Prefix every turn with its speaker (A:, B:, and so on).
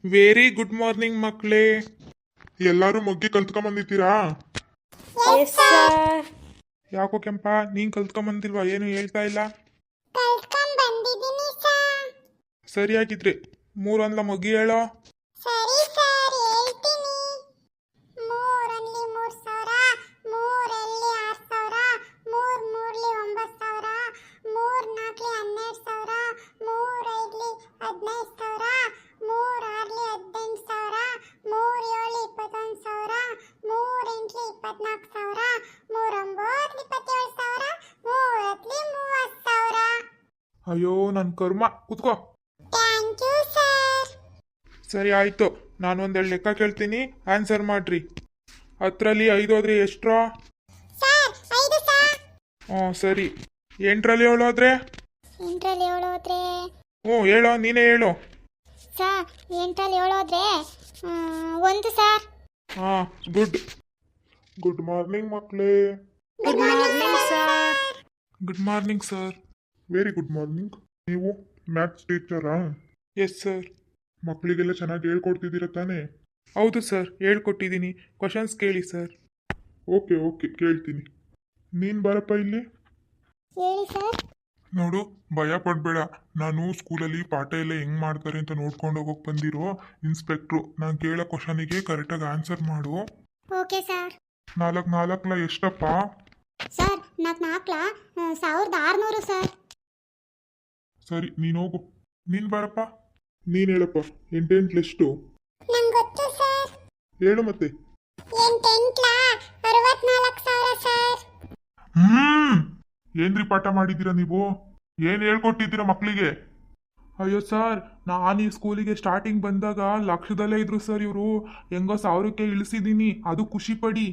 A: Very good morning ಮಕ್ಕಳೇ. ಎಲ್ಲರೂ ಮೊಗ್ಗಿ ಕಲ್ತ್ಕೊಂಬಂದಿದ್ದೀರಾ?
B: Yes sir.
A: ಯಾಕೋ ಕೆಂಪ, ನೀನ್ ಕಲ್ತ್ಕೊಂಬಂದಿಲ್ವಾ? ಏನು ಹೇಳ್ತಾ ಇಲ್ಲ.
B: ಕಲ್ತ್ಕೊಂಡ್ ಬಂದಿದ್ದೀನಿ ಸರ್.
A: ಸರಿಯಾಗಿದ್ರೆ ಮೂರೊಂದ್ಲ ಮೊಗ್ಗಿ ಹೇಳೋ.
B: ಸರಿ ಸರ್, ಹೇಳ್ತೀನಿ. ಮೂರಲ್ಲಿ 3,000, ಮೂರಲ್ಲಿ 6,000, ಮೂರ್ಲಿ 9,000, ಮೂರ್ನಾಲ್ಕಲಿ 12,000, ಮೂರೈದ್ಲಿ 15,000, ಮೂರಾರ್ಲಿ 18,000, ಮೂರೇಳು 21,000, ಮೂರೆಂಟ್ಲಿ 24,000, ಮೂರೊಂಬತ್ಲಿ 27,000, ಮೂವತ್ಲಿ 30,000.
A: ಅಯ್ಯೋ ನನ್ ಕರ್ಮ, ಕುತ್ಕೋ.
B: Thank you sir.
A: ಸರಿ ಆಯ್ತು, ನಾನು ಒಂದೆರಡು ಲೆಕ್ಕ ಕೇಳ್ತೀನಿ, ಆನ್ಸರ್ ಮಾಡ್ರಿ. 10ರಲ್ಲಿ 5 ಹೋದ್ರೆ ಎಷ್ಟ್ರಾ?
B: Sir 5 sir.
A: ಸರಿ. 8ರಲ್ಲಿ 7 ಹೋದ್ರೆ?
B: 8ರಲ್ಲಿ 7 ಹೋದ್ರೆ?
A: ಹೇಳೋ, ನೀನೇ ಹೇಳು.
B: ಸರ್ 8ರಲ್ಲಿ 7 ಹೋದ್ರೆ 1 ಸರ್.
A: ಗುಡ್. ಗುಡ್ ಮಾರ್ನಿಂಗ್ ಮಕ್ಕಳೇ.
B: Good morning sir.
A: Good morning sir. Very good morning. ನೀವು ಮ್ಯಾಥ್ಸ್ ಟೀಚರಾ? Yes sir. ಮಕ್ಕಳಿಗೆಲ್ಲ ಚೆನ್ನಾಗಿ ಹೇಳ್ಕೊಡ್ತಿದ್ದೀರಾ ತಾನೇ? ಹೌದು ಸರ್, ಹೇಳ್ಕೊಟ್ಟಿದ್ದೀನಿ. ಕ್ವಶನ್ಸ್ ಕೇಳಿ ಸರ್. ಓಕೆ ಕೇಳ್ತೀನಿ. ನೀನು ಬರಪ್ಪ ಇಲ್ಲಿ.
B: ಹೇಳಿ ಸರ್.
A: ನೋಡು, ಭಯ ಪಡಬೇಡ. ನಾನು ಸ್ಕೂಲಲ್ಲಿ ಪಾಠ ಎಲ್ಲ ಹೆಂಗೆ ಮಾಡ್ತಾರೆ ಅಂತ ನೋಡ್ಕೊಂಡು ಹೋಗೋಕೆ ಬಂದಿರೋ ಇನ್ಸ್ಪೆಕ್ಟ್ರು. ನಾನು ಕೇಳೋ ಕ್ವಶನಿಗೆ ಕರೆಕ್ಟಾಗಿ ಆನ್ಸರ್ ಮಾಡು.
B: Okay sir.
A: 4 ಎಷ್ಟಪ್ಪ?
B: Sir 4 1,600 sir.
A: ಸರಿ, ನೀನು ಹೋಗು. ನೀನು ಬರಪ್ಪ. ನೀನು ಹೇಳಪ್ಪ, 8
B: ನಂಗೆ ಗೊತ್ತು ಸರ್.
A: ಹೇಳು ಮತ್ತೆ.
B: 8 64,000 ಸರ್.
A: ಏನ್ರಿ ಪಾಠ ಮಾಡಿದ್ದೀರಾ ನೀವು? ಏನು ಹೇಳ್ಕೊಟ್ಟಿದ್ದೀರಾ ಮಕ್ಕಳಿಗೆ? ಅಯ್ಯೋ ಸರ್, ನಾನು ಈ ಸ್ಕೂಲಿಗೆ ಸ್ಟಾರ್ಟಿಂಗ್ ಬಂದಾಗ ಲಕ್ಷದಲ್ಲೇ ಇದ್ರು ಸರ್ ಇವರು. ಹೆಂಗೋ 1,000ಕ್ಕೆ ಇಳಿಸಿದ್ದೀನಿ, ಅದು ಖುಷಿ ಪಡಿ.